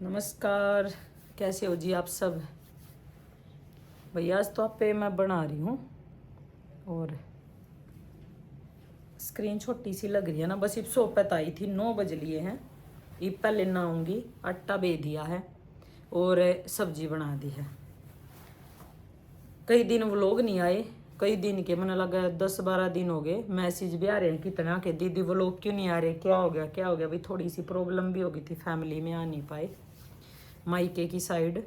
नमस्कार, कैसे हो जी आप सब। भैया आज तो आप पे मैं बना रही हूँ और स्क्रीन छोटी सी लग रही है ना। बस इब सो पे आई थी, 9 बज लिए हैं। इब पहले नहाऊंगी, आटा बे दिया है और सब्जी बना दी है। कई दिन व्लॉग नहीं आए, कई दिन के मैंने लगा 10-12 दिन हो गए। मैसेज भी आ रहे हैं कितना के दीदी व्लॉग क्यों नहीं आ रहे, क्या हो गया क्या हो गया। भाई थोड़ी सी प्रॉब्लम भी हो गई थी, फैमिली में आ नहीं पाए मायके की साइड।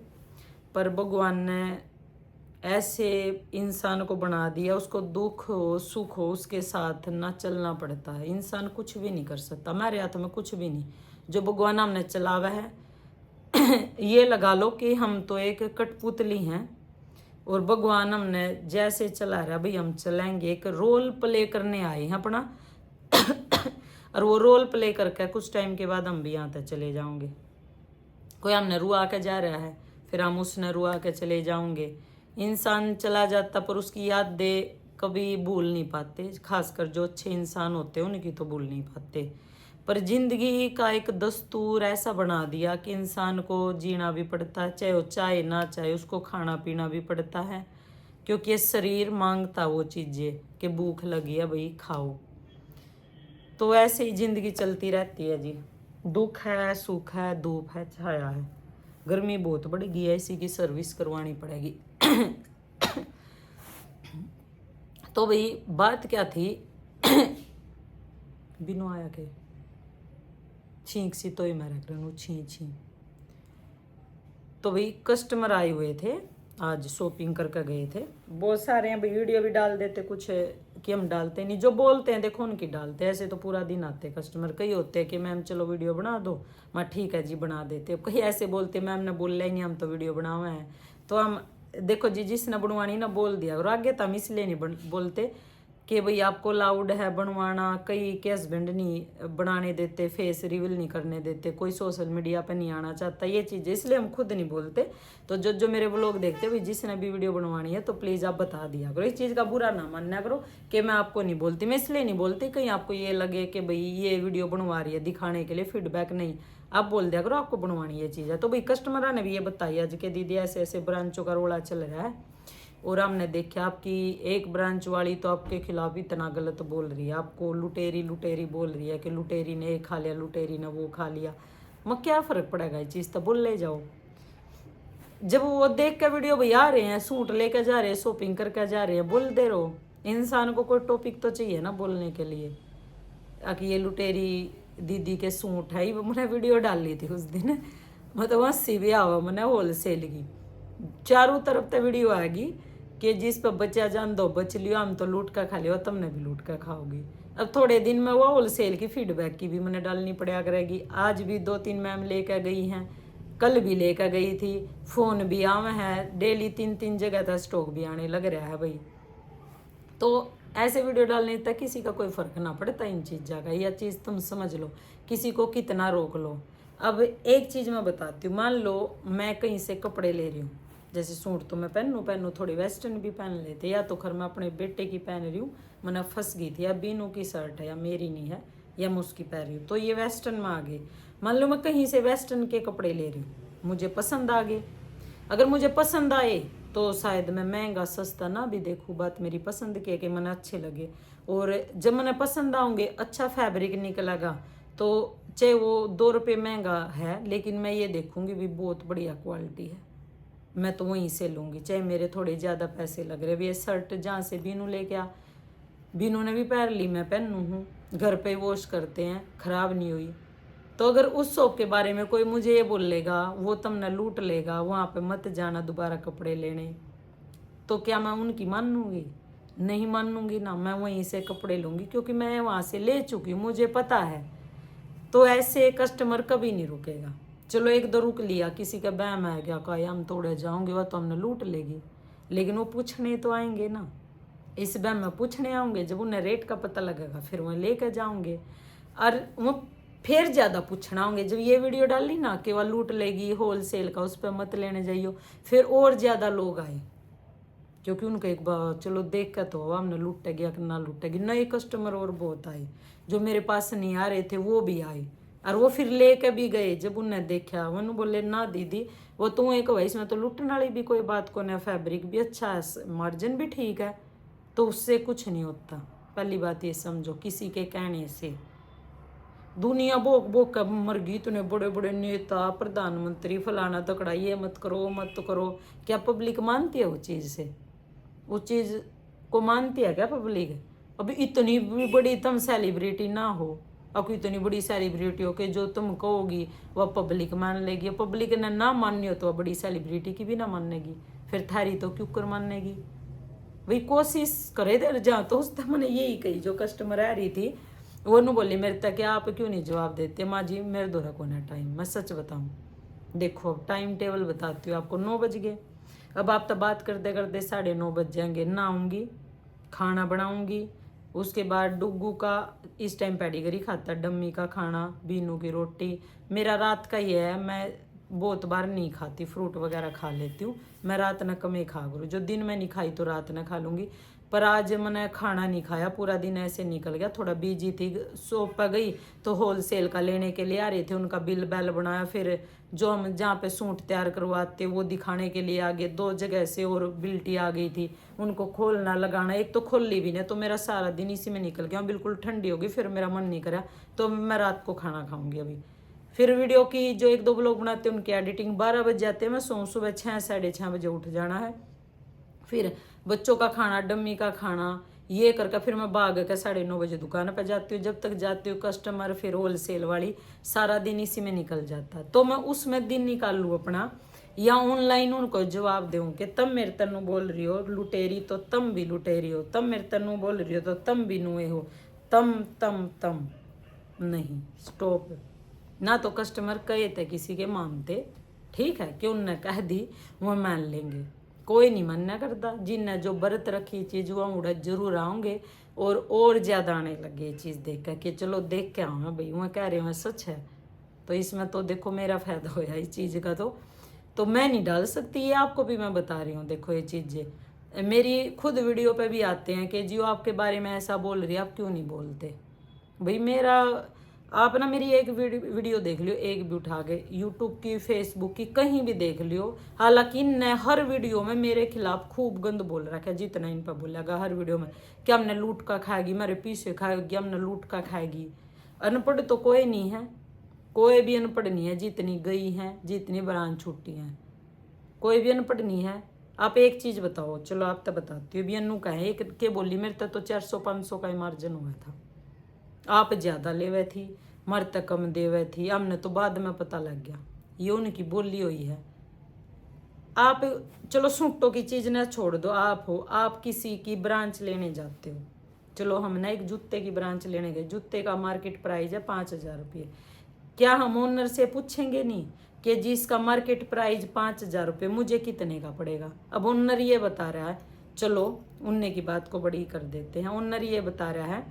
पर भगवान ने ऐसे इंसान को बना दिया, उसको दुख हो सुख हो उसके साथ ना चलना पड़ता है। इंसान कुछ भी नहीं कर सकता, हमारे हाथ में कुछ भी नहीं। जो भगवान हमने चलावा है ये लगा लो कि हम तो एक कठपुतली हैं और भगवान हमने जैसे चला रहा भाई हम चलाएंगे। एक रोल प्ले करने आए हैं अपना और वो रोल प्ले करके कुछ टाइम के बाद हम भी यहाँ तक चले जाओगे। कोई हमने रुआ के जा रहा है, फिर हम उसने रुआ के चले जाओगे। इंसान चला जाता पर उसकी यादें कभी भूल नहीं पाते, खासकर जो अच्छे इंसान होते हैं उनकी तो भूल नहीं पाते। पर जिंदगी का एक दस्तूर ऐसा बना दिया कि इंसान को जीना भी पड़ता है, चाहे वो चाहे ना चाहे उसको खाना पीना भी पड़ता है। क्योंकि ये शरीर मांगता वो चीज़ें कि भूख लगी है भाई खाओ। तो ऐसे ही जिंदगी चलती रहती है जी। दुख है, सुख है, धूप है, छाया है। गर्मी बहुत बढ़ेगी है, इसी की सर्विस करवानी पड़ेगी। तो भाई बात क्या थी बिनु आया के छींक सी तो ही मैं रख रहा हूँ छी छी। तो भाई कस्टमर आए हुए थे, आज शॉपिंग करके गए थे। बहुत सारे हैं भाई, वीडियो भी डाल देते, कुछ कि हम डालते नहीं। जो बोलते हैं देखो उनकी डालते हैं, ऐसे तो पूरा दिन आते कस्टमर। कई होते हैं कि मैम चलो वीडियो बना दो, मैं ठीक है जी बना देते। कहीं ऐसे बोलते मैम ने बोल ही नहीं हम तो वीडियो बनावे हैं। तो हम देखो जी जिसने बनवानी ना बोल दिया और आगे तो हम इसलिए नहीं बोलते कि भाई आपको लाउड है बनवाना। कई के हस्बैंड नहीं बनाने देते, फेस रिवील नहीं करने देते, कोई सोशल मीडिया पे नहीं आना चाहता, ये चीज़ें इसलिए हम खुद नहीं बोलते। तो जो जो मेरे व्लॉग देखते भाई जिसने भी वीडियो बनवानी है तो प्लीज़ आप बता दिया करो, इस चीज़ का बुरा ना मानना करो कि मैं आपको नहीं बोलती। मैं इसलिए नहीं बोलती कहीं आपको ये लगे कि भाई ये वीडियो बनवा रही है दिखाने के लिए, फीडबैक नहीं। आप बोल दिया करो आपको बनवानी ये चीज़ है। तो भाई कस्टमर ने भी ये बताई आज के दीदी ऐसे ऐसे ब्रांचों का रोड़ा चल रहा है और हमने देखा आपकी एक ब्रांच वाली तो आपके खिलाफ इतना गलत बोल रही है, आपको लुटेरी लुटेरी बोल रही है कि लुटेरी ने ये खा लिया, लुटेरी ने वो खा लिया। मैं क्या फ़र्क पड़ेगा, ये चीज़ तो बोल ले जाओ। जब वो देख के वीडियो भाई आ रहे हैं, सूट लेकर जा रहे हैं, शॉपिंग करके जा रहे हैं, बोल दे रहो। इंसान को कोई टॉपिक तो चाहिए ना बोलने के लिए। कि ये लुटेरी दीदी के सूट है, वो मैंने वीडियो डाल ली थी उस दिन। मतलब हंसी भी आवा मैंने होल सेल की चारों तरफ तो वीडियो आएगी कि जिस पर बचा जान दो बच लियो, हम तो लूट का खा लियो, तुमने भी लूट का खाओगी। अब थोड़े दिन में वो होल सेल की फीडबैक की भी मैंने डालनी पड़ा करेगी। आज भी 2-3 मैम लेकर गई हैं, कल भी लेकर गई थी। फ़ोन भी आवे हैं डेली, 3-3 जगह था स्टॉक भी आने लग रहा है भाई। तो ऐसे वीडियो डालने तक किसी का कोई फ़र्क ना पड़ता इन चीज़ों का। यह चीज़ तुम समझ लो, किसी को कितना रोक लो। अब एक चीज़ मैं बताती हूँ, मान लो मैं कहीं से कपड़े ले रही हूँ, जैसे सूट तो मैं पहनूँ थोड़ी वेस्टर्न भी पहन लेते, या तो खैर मैं अपने बेटे की पहन रही हूँ, मैंने फंस गई थी, या बीनू की शर्ट है या मेरी नहीं है या मैं उसकी पहन रही हूँ, तो ये वेस्टर्न में आ गई। मान लो मैं कहीं से वेस्टर्न के कपड़े ले रही हूँ, मुझे पसंद आ गए। अगर मुझे पसंद आए तो शायद मैं महंगा सस्ता ना भी देखूँ, बात मेरी पसंद की है कि मैंने अच्छे लगे। और जब मैंने पसंद आऊँगे, अच्छा फैब्रिक निकलेगा, तो चाहे वो 2 रुपये महंगा है लेकिन मैं ये देखूँगी भी बहुत बढ़िया क्वालिटी है, मैं तो वहीं से लूँगी, चाहे मेरे थोड़े ज़्यादा पैसे लग रहे। ये शर्ट जहाँ से बीनू ले गया, बीनू ने भी पहन ली, मैं पहनू हूँ, घर पे वॉश करते हैं, ख़राब नहीं हुई। तो अगर उस शॉप के बारे में कोई मुझे ये बोल लेगा वो तुमने लूट लेगा, वहाँ पे मत जाना दोबारा कपड़े लेने, तो क्या मैं उनकी मानूंगी? नहीं मानूंगी ना, मैं वहीं से कपड़े लूँगी क्योंकि मैं वहाँ से ले चुकी हूँ, मुझे पता है। तो ऐसे कस्टमर कभी नहीं रुकेगा। चलो एक दो रुक लिया, किसी का बहम आ गया कहा हम थोड़े जाओगे वह तो हमने लूट लेगी, लेकिन वो पूछने तो आएंगे ना। इस बहम में पूछने आऊँगे, जब उन्हें रेट का पता लगेगा फिर वह लेकर जाऊँगे। और वो फिर ज़्यादा पूछना होंगे, जब ये वीडियो डाली ना कि वह लूट लेगी होल सेल का, उस पर मत लेने जाइयो, फिर और ज़्यादा लोग आए। क्योंकि उनको एक बार चलो देख कर तो हमने लूटेगी या ना लूटेगी। नए कस्टमर और बहुत आए, जो मेरे पास नहीं आ रहे थे वो भी आए। और वो फिर लेके भी गए। जब उन्हें देखा उन्होंने बोले ना दीदी वो तू एक भाई इसमें तो लुटने वाली भी कोई बात को ना, फैब्रिक भी अच्छा है, मार्जिन भी ठीक है, तो उससे कुछ नहीं होता। पहली बात ये समझो, किसी के कहने से दुनिया भोग भोग कर मर गई। इतने बड़े बड़े नेता प्रधानमंत्री फलाना तकड़ा, ये मत करो मत करो, क्या पब्लिक मानती है उस चीज़ से? उस चीज़ को मानती है क्या पब्लिक? अभी इतनी भी बड़ी तुम सेलिब्रिटी ना हो, अब इतनी बड़ी सेलिब्रिटी हो कि जो तुम कहोगी वह पब्लिक मान लेगी। पब्लिक ने ना माननी हो तो बड़ी सेलिब्रिटी की भी ना मानेगी, फिर थारी तो क्यों कर मानेगी? वही कोशिश करे दे जा। तो उस मैंने यही कही, जो कस्टमर आ रही थी वो नू बोली मेरे तक आप क्यों नहीं जवाब देते? माँ जी मेरे द्वारा कौन है टाइम, मैं सच बताऊँ। देखो अब टाइम टेबल बताती हूँ आपको, 9 बज गए। अब आप तो बात करते करते 9:30 बज जाएंगे। नहाऊंगी, खाना बनाऊंगी, उसके बाद डुग्गू का इस टाइम पेडिग्री खाता, डम्मी का खाना, बीनू की रोटी। मेरा रात का ही है, मैं बहुत बार नहीं खाती, फ्रूट वगैरह खा लेती हूँ। मैं रात न कम ही खा करूँ, जो दिन में नहीं खाई तो रात न खा लूँगी। पर आज मैंने खाना नहीं खाया, पूरा दिन ऐसे निकल गया। थोड़ा बिजी थी, शॉप पर गई तो होलसेल का लेने के लिए आ रहे थे, उनका बिल बैल बनाया। फिर जो हम जहाँ पे सूट तैयार करवाते वो दिखाने के लिए आगे 2 जगह से और बिल्टी आ गई थी, उनको खोलना लगाना, एक तो खोल ली भी नहीं। तो मेरा सारा दिन इसी में निकल गया, बिल्कुल ठंडी होगी। फिर मेरा मन नहीं करा, तो मैं रात को खाना खाऊंगी अभी। फिर वीडियो की जो 1-2 ब्लॉग बनाते हैं उनकी एडिटिंग 12 बज जाते हैं। मैं सुबह 6 6:30 बजे उठ जाना है। फिर बच्चों का खाना, डम्मी का खाना, ये करके फिर मैं भाग के 9:30 बजे दुकान पर जाती हूँ। जब तक जाती हूँ कस्टमर, फिर होलसेल वाली, सारा दिन इसी में निकल जाता है। तो मैं उसमें दिन निकाल लूँ अपना, या ऑनलाइन उनको जवाब दूँ कि तम मेरे तनु बोल रही हो लुटेरी तो तम भी लुटेरी हो, तम मेरे तनु बोल रही हो तो तम भी नुए हो, तम तम तम नहीं। स्टॉप। ना तो कस्टमर कहे थे किसी के मानते, ठीक है, कि उनने कह दी वो मान लेंगे। कोई नहीं मना करता, जिनने जो व्रत रखी चीज़ वो उड़ा जरूर आऊँगे। और ज़्यादा आने लगे ये चीज़ देख कर कि चलो देख के आऊँ भाई, वह कह रहे हैं सच है। तो इसमें तो देखो मेरा फ़ायदा होया इस चीज़ का। तो मैं नहीं डाल सकती, ये आपको भी मैं बता रही हूँ। देखो ये चीज़ें मेरी खुद वीडियो पे भी आते हैं कि जियो आपके बारे में ऐसा बोल रही है, आप क्यों नहीं बोलते? भाई मेरा, आप ना मेरी एक वीडियो देख लियो, एक भी उठा के, यूट्यूब की, फेसबुक की, कहीं भी देख लियो। हालांकि न हर वीडियो में मेरे खिलाफ खूब गंद बोल रखा है, जितना इन पर बोलेगा हर वीडियो में कि हमने लूट का खाएगी, मेरे पीछे खाएगी, हमने लूट का खाएगी। अनपढ़ तो कोई नहीं है, कोई भी अनपढ़ नहीं है, जितनी गई हैं, जितनी ब्रांच छुट्टी हैं, कोई भी अनपढ़ नहीं है। आप एक चीज़ बताओ, चलो आप तो बताती हो, बियनू का है एक के बोली मेरे तो 400-500 का ही मार्जिन हुआ था। आप ज़्यादा लेवे थी, मर तक कम देवे थी, हमने तो बाद में पता लग गया, ये उनकी बोली हुई है। आप चलो सूटों की चीज़ ना छोड़ दो, आप हो, आप किसी की ब्रांच लेने जाते हो, चलो हम ना एक जूते की ब्रांच लेने गए, जूते का मार्केट प्राइस है 5,000 रुपये। क्या हम ओनर से पूछेंगे नहीं कि जिसका मार्केट प्राइस 5,000 रुपये मुझे कितने का पड़ेगा? अब ओनर ये बता रहा है, चलो उनने की बात को बड़ी कर देते हैं, ओनर ये बता रहा है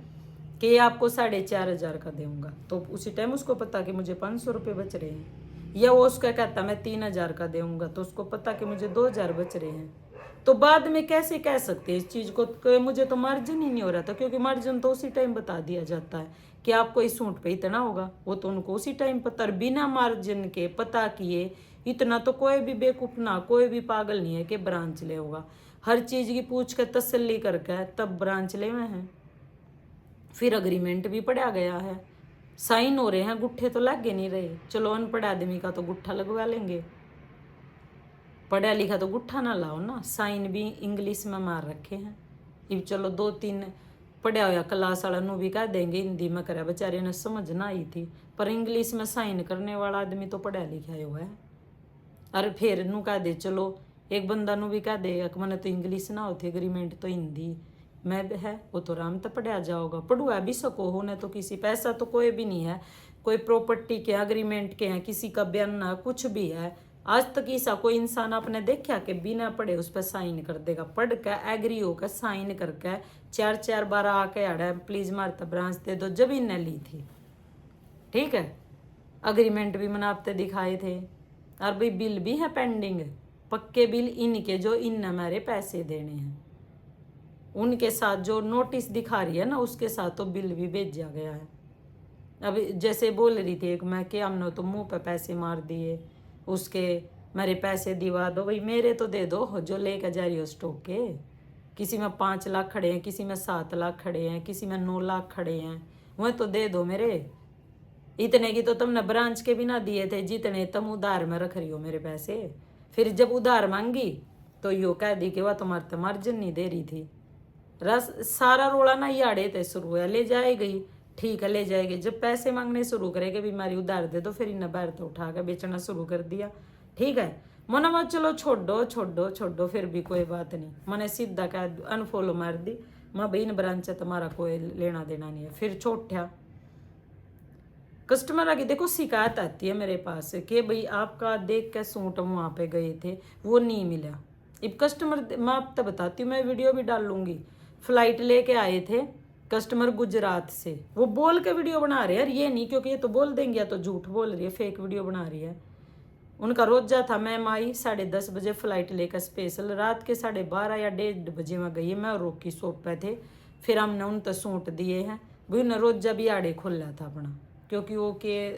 कि आपको 4,500 का दूंगा, तो उसी टाइम उसको पता कि मुझे 500 रुपये बच रहे हैं। या वो उसका कहता मैं 3,000 का दूंगा, तो उसको पता कि मुझे 2,000 बच रहे हैं। तो बाद में कैसे कह सकते हैं इस चीज़ को? मुझे तो मार्जिन ही नहीं हो रहा था, क्योंकि मार्जिन तो उसी टाइम बता दिया जाता है कि आपको इस सूट पे इतना होगा, वो तो उनको उसी टाइम पता। और बिना मार्जिन के पता किए इतना तो कोई भी बेवकूफ ना, कोई भी पागल नहीं है कि ब्रांच ले होगा। हर चीज़ की पूछ कर तसल्ली करके तब ब्रांच ले हुए हैं। फिर अग्रीमेंट भी पढ़ा गया है, साइन हो रहे हैं, गुट्ठे तो लगे नहीं रहे। चलो अनपढ़ आदमी का तो गुट्ठा लगवा लेंगे, पढ़ा लिखा तो गुट्ठा ना लाओ ना। साइन भी इंग्लिश में मार रखे हैं। अब चलो 2-3 पढ़ा हुआ क्लास वाला नू भी कह देंगे हिंदी में करा, बेचारे ने समझ ना आई थी, पर इंग्लिश में साइन करने वाला आदमी तो पढ़ा लिखा हुआ है। अरे फिर नू कह दे, चलो एक बंदा नू भी कह दे मैंने तो इंग्लिश ना होती, एग्रीमेंट तो हिंदी में है, वो तो आराम तक पढ़ा जाओगा, पढ़वा भी सको हो। न तो किसी पैसा तो कोई भी नहीं है, कोई प्रॉपर्टी के एग्रीमेंट के हैं, किसी का बयान ना कुछ भी है। आज तक ऐसा कोई इंसान आपने देखा कि बिना पढ़े उस पर साइन कर देगा? पढ़ कर एग्री होकर साइन करके 4-4 बार आके आड़ा प्लीज मारता ब्रांच दे दो, जब इनने ली थी, ठीक है। अग्रीमेंट भी मैंने आपते दिखाए थे, और भाई बिल भी है पेंडिंग, पक्के बिल इनके, जो इन हमारे पैसे देने हैं उनके साथ जो नोटिस दिखा रही है ना, उसके साथ तो बिल भी भेजा गया है। अब जैसे बोल रही थी एक मैं कि हमने तो मुंह पे पैसे मार दिए उसके, मेरे पैसे दिवा दो। भाई मेरे तो दे दो जो लेकर जा रही हो स्टॉक के। किसी में 5 लाख खड़े हैं, किसी में 7 लाख खड़े हैं, किसी में 9 लाख खड़े हैं, वह तो दे दो मेरे। इतने की तो तुमने ब्रांच के भी ना दिए थे जितने तुम उधार में रख रही हो मेरे पैसे। फिर जब उधार मांगी तो यो कह दी कि वह तुम्हारे तो मार्जिन नहीं दे रही थी। रस सारा रोड़ा ना याड़े थे शुरू हुआ, ले जाएगी ठीक है ले जाएगी। जब पैसे मांगने शुरू करेंगे बीमारी उधार दे दो, फिर इन्हें बैर तो उठा के बेचना शुरू कर दिया। ठीक है मना मत चलो छोड़ो छोड़ो छोड़ो, फिर भी कोई बात नहीं। मैंने सीधा कह अनफॉलो मार दी, मैं भाई इन ब्रांच से तुम्हारा कोई लेना देना नहीं है। फिर छोटा कस्टमर आगे देखो शिकायत आती है मेरे पास कि भाई आपका देख के सूट हम वहाँ पे गए थे वो नहीं मिला। अब कस्टमर मैं आप तो बताती हूँ, मैं वीडियो भी डाल लूँगी। फ्लाइट लेके आए थे कस्टमर गुजरात से, वो बोल के वीडियो बना रहे हैं। ये नहीं क्योंकि ये तो बोल देंगे या तो झूठ बोल रही है, फेक वीडियो बना रही है। उनका रोजा था, मैम आई 10:30 बजे फ्लाइट लेकर स्पेशल, रात के 12:30 या 1:30 बजे में गई। मैं और रोकी शॉप पे थे, फिर हमने उन तो सूट दिए हैं। भाई उन्हें रोजा भी आड़े खोला था अपना, क्योंकि वो के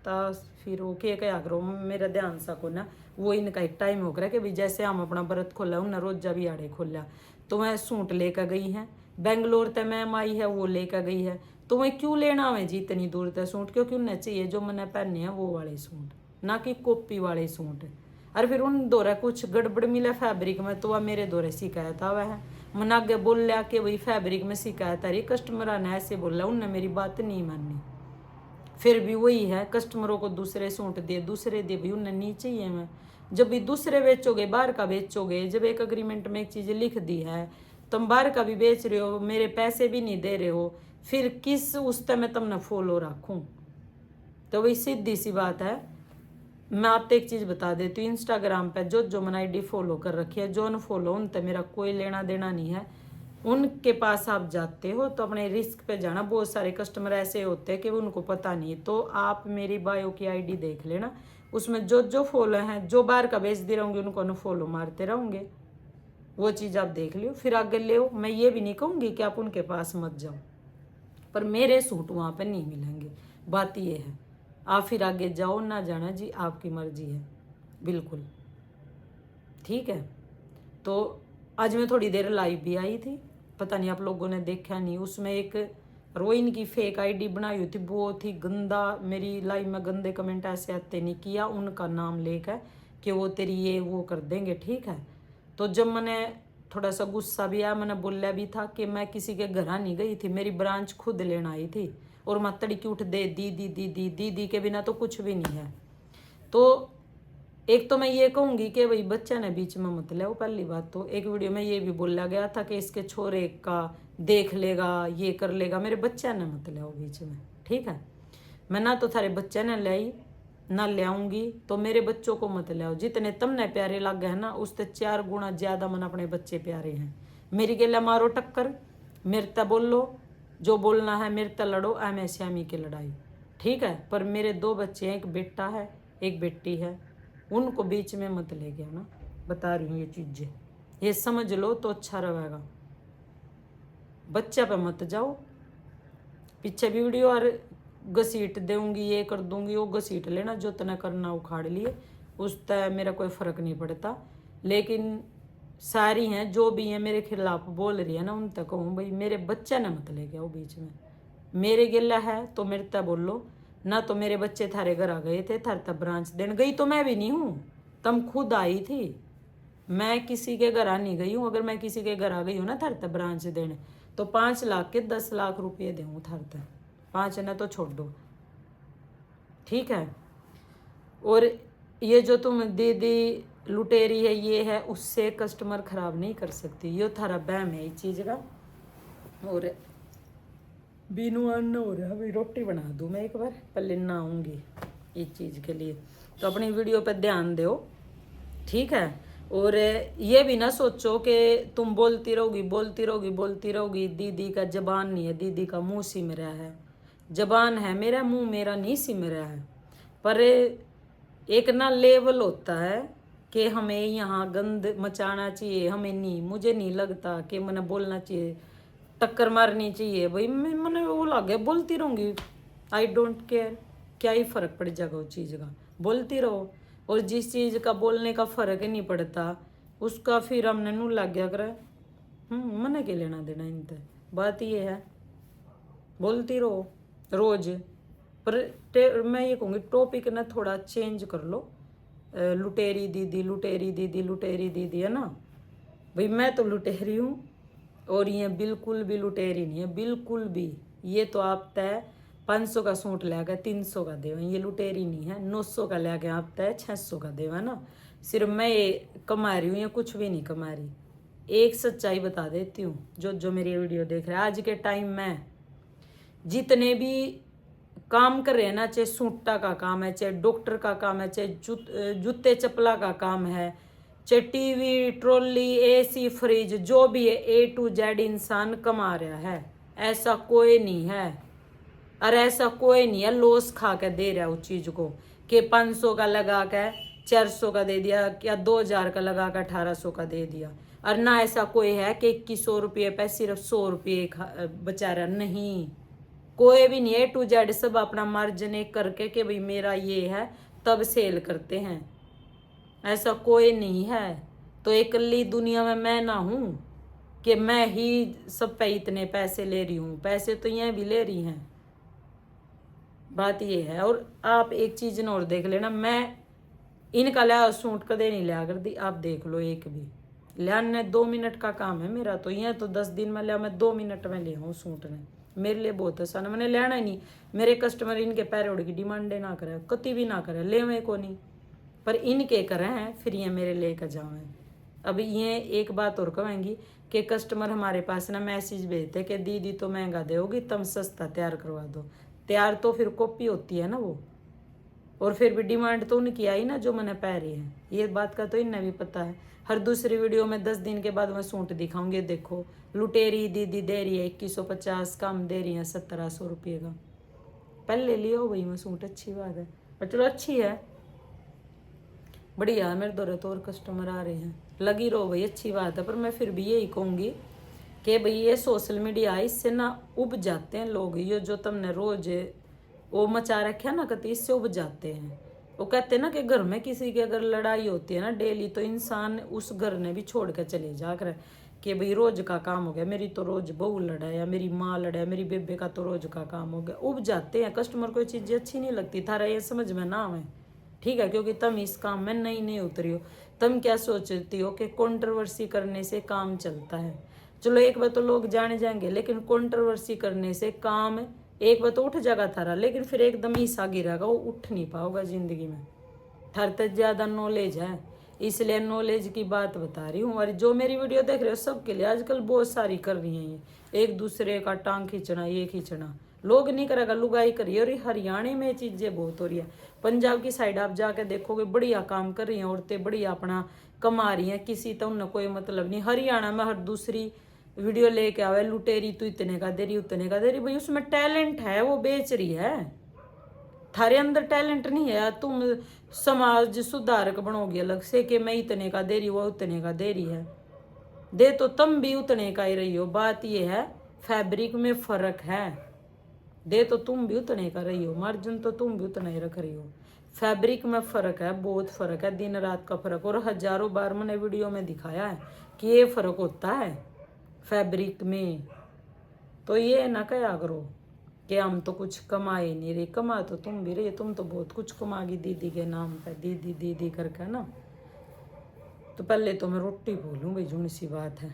ता फिर वो के क्या करो मेरा ध्यान सा को ना, वो इनका एक टाइम हो गया कि भाई जैसे हम अपना व्रत खोला उन्हें रोजा भी आड़े खोला। तो वह सूट लेकर गई हैं बेंगलोर तक, मैम आई है वो लेकर गई है। तो वह क्यों लेना हमें जी इतनी दूर तक सूट, क्योंकि उन्हें चाहिए जो मैंने पहने हैं वो वाले सूट, ना कि कॉपी वाले सूट। और फिर उन दौरे कुछ गड़बड़ मिला फैब्रिक में तो वह मेरे दौरे शिकायत आवा है। मन आगे बोल लिया कि भाई फैब्रिक में शिकायत आ रही, कस्टमर ने ऐसे बोला, उनने मेरी बात नहीं मानी। फिर भी वही है, कस्टमरों को दूसरे सूट दे दूसरे दे, भाई उन्हें नहीं चाहिए। मैं जब भी दूसरे बेचोगे बाहर का बेचोगे, जब एक अग्रीमेंट में एक चीज़ लिख दी है, तुम बाहर का भी बेच रहे हो, मेरे पैसे भी नहीं दे रहे हो, फिर किस उस मैं तुमने फॉलो रखूँ। तो वही सीधी सी बात है। मैं आपको एक चीज़ बता देती हूँ, इंस्टाग्राम पे जो मैंने आईडी फॉलो कर रखी है, जो अनफॉलो उन तक मेरा कोई लेना देना नहीं है। उनके पास आप जाते हो तो अपने रिस्क पे जाना। बहुत सारे कस्टमर ऐसे होते हैं कि उनको पता नहीं, तो आप मेरी बायो की आईडी देख लेना, उसमें जो फॉलो हैं, जो बाहर का बेच दे रहूँगी उनको अनफॉलो मारते रहूँगे। वो चीज़ आप देख लियो, फिर आगे ले। मैं ये भी नहीं कहूँगी कि आप उनके पास मत जाओ, पर मेरे सूट वहाँ पर नहीं मिलेंगे। बात ये है, आप फिर आगे जाओ ना जाना जी आपकी मर्जी है, बिल्कुल ठीक है। तो आज मैं थोड़ी देर लाइव भी आई थी, पता नहीं आप लोगों ने देखा नहीं। उसमें एक रोइन की फेक आईडी बनाई हुई थी, बहुत ही गंदा, मेरी लाइव में गंदे कमेंट ऐसे आते नहीं किया उनका नाम लेकर कि वो तेरी ये वो कर देंगे। ठीक है, तो जब मैंने थोड़ा सा गुस्सा भी आया, मैंने बोला भी था कि मैं किसी के घर नहीं गई थी, मेरी ब्रांच खुद लेना आई थी। और मैं तड़की उठ दे दीदी दीदी दीदी के बिना तो कुछ भी नहीं है। तो एक तो मैं ये कहूँगी कि भाई बच्चा ने बीच में मत ले। वो पहली बात तो एक वीडियो में ये भी बोला गया था कि इसके छोरे का देख लेगा, ये कर लेगा, मेरे बच्चा ने मत ले बीच में। ठीक है, मैं ना तो थारे बच्चे ने ले आई ना ले आऊँगी, तो मेरे बच्चों को मत ले आओ। जितने तुमने प्यारे लग गए हैं ना, उससे 4 गुना ज़्यादा मन अपने बच्चे प्यारे हैं। मेरी गेला मारो टक्कर, मेरे तक बोलो, जो बोलना है मेरे तक लड़ो, एम श्यामी की लड़ाई। ठीक है, पर मेरे 2 बच्चे हैं, एक बेटा है एक बेटी है, उनको बीच में मत ले गया ना, बता रही हूँ ये चीज़ें, ये समझ लो तो अच्छा रहेगा। बच्चा पे मत जाओ। पीछे वीडियो और घसीट दूंगी, ये कर दूंगी, वो घसीट लेना, जो तना करना उखाड़ लिए, उस तय मेरा कोई फ़र्क नहीं पड़ता। लेकिन सारी हैं जो भी हैं मेरे खिलाफ बोल रही है ना, उन तक कहूँ भाई मेरे बच्चा ने मत ले गया वो बीच में। मेरे गिला है तो मेरे तक बोलो ना। तो मेरे बच्चे थारे घर आ गए थे, थारे तक ब्रांच देने गई तो मैं भी नहीं हूँ, तुम खुद आई थी, मैं किसी के घर आ नहीं गई हूँ। अगर मैं किसी के घर आ गई हूँ ना थारे तक ब्रांच देने, तो 5 लाख के 10 लाख रुपये दूँ थारे तक, 5 ना तो छोड़ दो। ठीक है, और ये जो तुम दीदी लुटेरी है ये है, उससे कस्टमर ख़राब नहीं कर सकती, ये थारा बहम है इस चीज़ का। और बीनू अन्न हो रहा है, भाई रोटी बना दूँ मैं एक बार, पहले ना आऊँगी इस चीज़ के लिए। तो अपनी वीडियो पर ध्यान दो, ठीक है। और ये भी ना सोचो कि तुम बोलती रहोगी बोलती रहोगी बोलती रहोगी, दीदी का जबान नहीं है, दीदी का मुंह सिम रहा है। जबान है मेरा, मुंह मेरा नहीं सिम रहा है। पर एक ना लेवल होता है कि हमें यहाँ गंद मचाना चाहिए, हमें नहीं, मुझे नहीं लगता कि मैंने बोलना चाहिए, टक्कर मारनी चाहिए। भाई मैंने वो लगे बोलती रहूँगी, आई डोंट केयर, क्या ही फर्क पड़ जाएगा उस चीज़ का, बोलती रहो। और जिस चीज़ का बोलने का फर्क ही नहीं पड़ता उसका फिर हमने नू लग गया करे, मना के लेना देना इनते। बात ये है, बोलती रहो रोज। पर मैं ये कहूँगी टॉपिक ना थोड़ा चेंज कर लो। लुटेरी दीदी, लुटेरी दीदी, लुटेरी दीदी, है ना भाई, मैं तो लुटेरी हूँ और ये बिल्कुल भी लुटेरी नहीं है, बिल्कुल भी। ये तो आप तय 500 का सूट ले गए 300 का देवा, ये लुटेरी नहीं है। 900 का ले गए आप तय 600 का देवा ना। सिर्फ मैं ये कमा रही हूँ, ये कुछ भी नहीं कमा रही। एक सच्चाई बता देती हूँ, जो जो मेरी वीडियो देख रहे हैं आज के टाइम में, जितने भी काम कर रहे हैं ना, चाहे सूटा का काम है, चाहे डॉक्टर का काम है, चाहे जूते चप्पला का काम है, चाहे टीवी, ट्रॉली, एसी, फ्रिज, जो भी है A to Z इंसान कमा रहा है। ऐसा कोई नहीं है, और ऐसा कोई नहीं है लॉस खा के दे रहा है उस चीज को कि 500 का लगा के 400 का दे दिया, या 2000 का लगा के 1800 का दे दिया। और ना ऐसा कोई है कि 2100 रुपये पे सिर्फ 100 रुपये बचा रहा, नहीं, कोई भी नहीं। A to Z सब अपना मार्जिन एक करके कि भाई मेरा ये है तब सेल करते हैं, ऐसा कोई नहीं है। तो इकल्ली दुनिया में मैं ना हूँ कि मैं ही सब पे इतने पैसे ले रही हूँ, पैसे तो ये भी ले रही हैं। बात ये है। और आप एक चीज न और देख लेना, मैं इनका लिया सूट कदे नहीं लिया कर दी, आप देख लो एक भी लिया। 2 मिनट का काम है मेरा, तो ये तो 10 दिन में लिया, मैं 2 मिनट में लिया हूँ सूट ने, मेरे लिए बहुत आसान है। मैंने लेना ही नहीं, मेरे कस्टमर इनके पैरोड़ की डिमांडे ना करे, कति भी ना करे, ले मैं को नहीं, पर इनके करें हैं फिर ये मेरे लेकर जाओ। अब ये एक बात और कहेंगी कि कस्टमर हमारे पास ना मैसेज भेजते कि दीदी तो महंगा दोगी, तुम सस्ता तैयार करवा दो। तैयार तो फिर कॉपी होती है ना वो, और फिर भी डिमांड तो उनकी आई ना जो मैंने पैरी है, ये बात का तो इन्हें भी पता है। हर दूसरी वीडियो में 10 दिन के बाद मैं सूट दिखाऊंगी, देखो लुटेरी दीदी दे रही है 2150, कम दे रही है 1700 रुपये का। पहले लियो भाई मैं सूट, अच्छी बात है, पर चलो अच्छी है, बढ़िया है। मेरे दौरे तो और कस्टमर आ रहे हैं, लगी रहो भाई, अच्छी बात है। पर मैं फिर भी यही कहूँगी कि भाई ये सोशल मीडिया इससे ना उब जाते हैं लोग, ये जो तुमने रोज वो मचा रखा ना कति, इससे उब जाते हैं। वो कहते हैं ना कि घर में किसी की अगर लड़ाई होती है ना डेली, तो इंसान उस घर ने भी छोड़ कर चले जाकर कि भाई रोज का काम हो गया, मेरी तो रोज बहू लड़ा, या मेरी माँ लड़ा, मेरी बेबे का तो रोज का काम हो गया। उब जाते हैं, कस्टमर को चीज़ें अच्छी नहीं लगती, थारा ये समझ में ना आवे, ठीक है, क्योंकि तुम इस काम में नई नहीं उतरी हो। तुम क्या सोचती हो कि कंट्रोवर्सी करने से काम चलता है। चलो एक बार तो लोग जाने जाएंगे, लेकिन कंट्रोवर्सी करने से काम एक बार तो उठ जाएगा थारा, लेकिन फिर एकदम ही सा गिरेगा, वो उठ नहीं पाओगा जिंदगी में। थार तक ज़्यादा नॉलेज है, इसलिए नॉलेज की बात बता रही हूँ। और जो मेरी वीडियो देख रहे हो सबके लिए आजकल बहुत सारी कर रही हैं ये, एक दूसरे का टांग खींचना, ये खींचना लोग नहीं करेगा, लुगाई करिए। और हरियाणा में ये चीज़ें बहुत हो रही है, पंजाब की साइड आप जाके देखोगे बढ़िया काम कर रही हैं औरतें, बढ़िया अपना कमा रही हैं, किसी तो उन्हें कोई मतलब नहीं। हरियाणा में हर दूसरी वीडियो लेके आवे लुटेरी तू इतने का दे रही, उतने का दे रही, भाई उसमें टैलेंट है, वो बेच रही है। थारे अंदर टैलेंट नहीं है, तुम समाज सुधारक बनोगे अलग से कि मैं इतने का दे रही, वो उतने का दे रही है। दे तो तुम भी उतने का ही रही हो, बात ये है फैब्रिक में फर्क है। दे तो तुम भी उतने का रही हो, मार्जिन तो तुम भी उतना ही रख रही हो, फैब्रिक में फ़र्क है, बहुत फ़र्क है, दिन रात का फ़र्क। और हजारों बार मैंने वीडियो में दिखाया है कि ये फ़र्क होता है फैब्रिक में। तो ये ना कहा करो कि हम तो कुछ कमाए नहीं रहे, कमा तो तुम भी रही, तुम तो बहुत कुछ कमागी दीदी के नाम पे, दीदी दीदी करके ना। तो पहले तो मैं रोटी बोलूँ भाई, जुन सी बात है।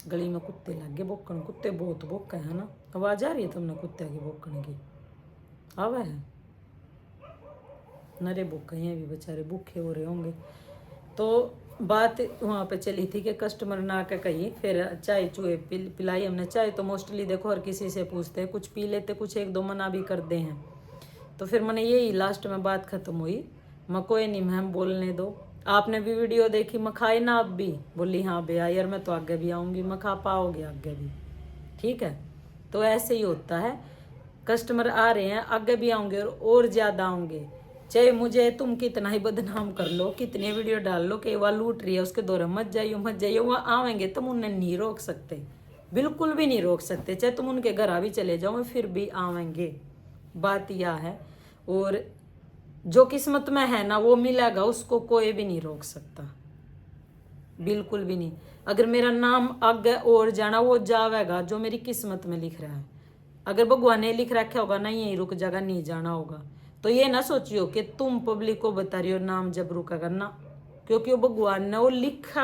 गली में कुत्ते लग गए भोकन, कुत्ते बहुत भोके हैं ना। आवाज आ रही है तुमने कुत्ते की भोकने की? आवा है, नरे भूखे हैं भी, बेचारे भूखे हो रहे होंगे। तो बात वहाँ पे चली थी कि कस्टमर ना के कही, फिर चाय चूहे पिलाई हमने। चाय तो मोस्टली देखो हर किसी से पूछते हैं, कुछ पी लेते, कुछ एक दो मना भी कर दे हैं। तो फिर मैंने यही लास्ट में बात खत्म हुई, मैं कोई नहीं मैम बोलने दो, आपने भी वीडियो देखी, मैं खाई ना आप भी? बोली हाँ भैया यार मैं तो आगे भी आऊँगी, मैं खा पाओगे आगे भी, ठीक है। तो ऐसे ही होता है, कस्टमर आ रहे हैं, आगे भी आऊँगे और ज़्यादा आऊँगे, चाहे मुझे तुम कितना ही बदनाम कर लो, कितने वीडियो डाल लो कि वह लूट रही है उसके दौरे मत जाइयो मत जाइयो, वह आवेंगे तुम उन्हें नहीं रोक सकते। बिल्कुल भी नहीं रोक सकते, चाहे तुम उनके घर भी चले जाओ फिर भी आवेंगे। बात यह है। और जो किस्मत में है ना वो मिलेगा, उसको कोई भी नहीं रोक सकता, बिल्कुल भी नहीं। अगर मेरा नाम आगे और जाना वो जावेगा, जो मेरी किस्मत में लिख रहा है। अगर भगवान ने लिख रखा होगा ना यहीं रुक जाएगा, नहीं जाना होगा, तो ये ना सोचियो कि तुम पब्लिक को बता रही हो नाम जब रुका करना, क्योंकि वो भगवान ने वो लिखा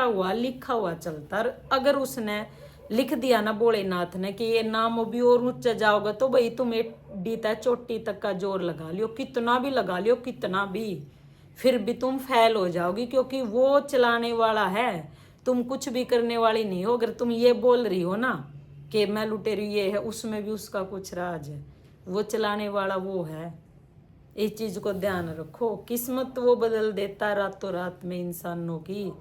हुआ चलता। अगर उसने लिख दिया ना भोलेनाथ ने कि ये नाम अभी और ऊंचा जाओगा, तो भाई तुम डीता चोटी तक का जोर लगा लियो, कितना भी लगा लियो, कितना भी, फिर भी तुम फेल हो जाओगी, क्योंकि वो चलाने वाला है, तुम कुछ भी करने वाली नहीं हो। अगर तुम ये बोल रही हो ना कि मैं लुटेरी ये है, उसमें भी उसका कुछ राज है, वो चलाने वाला वो है। इस चीज को ध्यान रखो, किस्मत वो बदल देता रातों रात में इंसानों की,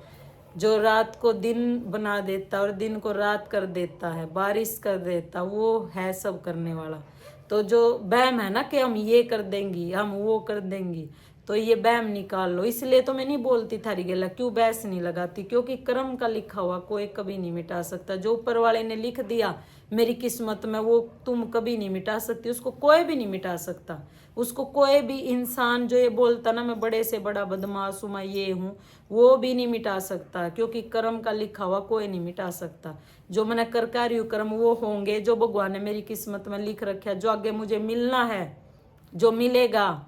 जो रात को दिन बना देता और दिन को रात कर देता है, बारिश कर देता, वो है सब करने वाला। तो जो वहम है ना कि हम ये कर देंगी, हम वो कर देंगी, तो ये वहम निकाल लो। इसलिए तो मैं नहीं बोलती थारी गेला, क्यों बहस नहीं लगाती, क्योंकि कर्म का लिखा हुआ कोई कभी नहीं मिटा सकता। जो ऊपर वाले ने लिख दिया मेरी किस्मत में, वो तुम कभी नहीं मिटा सकती, उसको कोई भी नहीं मिटा सकता। उसको कोई भी इंसान जो ये बोलता ना मैं बड़े से बड़ा बदमाश हूँ, मैं ये हूँ, वो भी नहीं मिटा सकता, क्योंकि कर्म का लिखा हुआ कोई नहीं मिटा सकता। जो मैंने कर रही हूँ कर्म वो होंगे, जो भगवान ने मेरी किस्मत में लिख रखा है, जो आगे मुझे मिलना है, जो मिलेगा,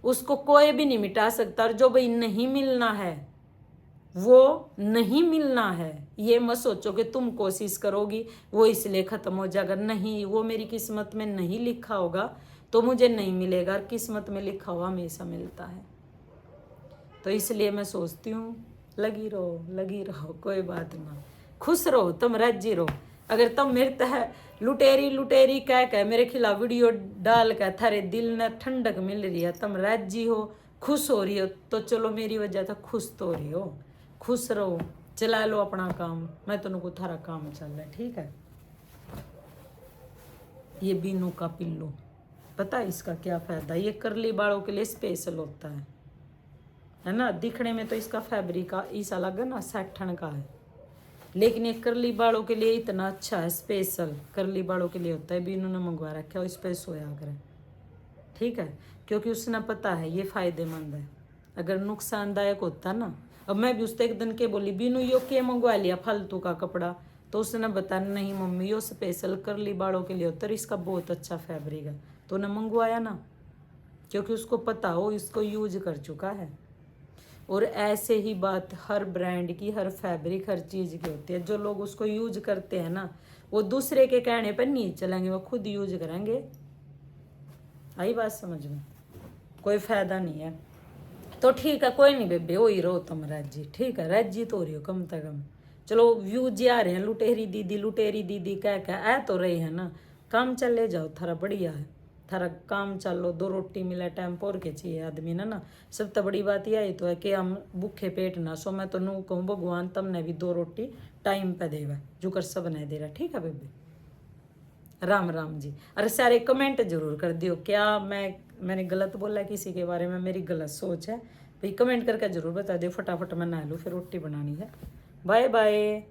उसको कोई भी नहीं मिटा सकता। और जो भाई नहीं मिलना है वो नहीं मिलना है, ये मत सोचो कि तुम कोशिश करोगी वो इसलिए खत्म हो जाएगा, नहीं, वो मेरी किस्मत में नहीं लिखा होगा तो मुझे नहीं मिलेगा, और किस्मत में लिखा हुआ हमेशा मिलता है। तो इसलिए मैं सोचती हूँ लगी रहो, कोई बात ना, खुश रहो, तुम राजी रहो। अगर तुम मेरे तह लुटेरी कह मेरे खिलाफ वीडियो डाल कर थारे दिल ने ठंडक मिल रही है, तुम राजी हो, खुश हो रही हो, तो चलो मेरी वजह से खुश तो हो रही हो, खुश रहो, चला लो अपना काम, मैं तुमको थारा काम चल रहा है, ठीक है। ये बीनू का पिल्लू, पता है इसका क्या फायदा, ये करली बालों के लिए स्पेशल होता है ना। दिखने में तो इसका फैब्रिक ऐसा लगा ना सैठन का है, लेकिन ये करली बालों के लिए इतना अच्छा है, स्पेशल करली बालों के लिए होता है। बीनू ने मंगवा रखा है, इस पर सोया करे, ठीक है, क्योंकि उसने पता है ये फायदेमंद है। अगर नुकसानदायक होता ना, अब मैं भी उससे एक दिन के बोली बीनू यो के मंगवा लिया फालतू का कपड़ा, तो उसने बताया नहीं मम्मी यो स्पेशल करली बालों के लिए होता है, इसका बहुत अच्छा फैब्रिक है, तो उन्हें मंगवाया ना, क्योंकि उसको पता हो, इसको यूज कर चुका है। और ऐसे ही बात हर ब्रांड की, हर फैब्रिक, हर चीज़ की होती है। जो लोग उसको यूज करते हैं ना, वो दूसरे के कहने पर नहीं चलेंगे, वो खुद यूज करेंगे। आई बात समझ में, कोई फायदा नहीं है। तो ठीक है, कोई नहीं बेबे, हो ही रहो तुम राजी, ठीक है, राजी तो हो रही हो कम से कम। चलो व्यूज आ रहे हैं, लुटेरी दीदी कह आ तो रहे हैं ना, काम चले जाओ, थारा बढ़िया है, थारा काम चलो, 2 रोटी मिले टाइम पोर के चाहिए आदमी ना। सब तो बड़ी बात यही तो है कि हम भूखे पेट ना सो। मैं तो नू कहूँ भगवान तुमने भी 2 रोटी टाइम पे देगा, जो कर सब नहीं दे रहा, ठीक है बेबे। राम राम जी। अरे सारे कमेंट जरूर कर दियो, क्या मैंने गलत बोला किसी के बारे में, मेरी गलत सोच है भाई, कमेंट करके जरूर बता दियो, फटाफट मैं नहा लूँ, फिर रोटी बनानी है। Bye bye.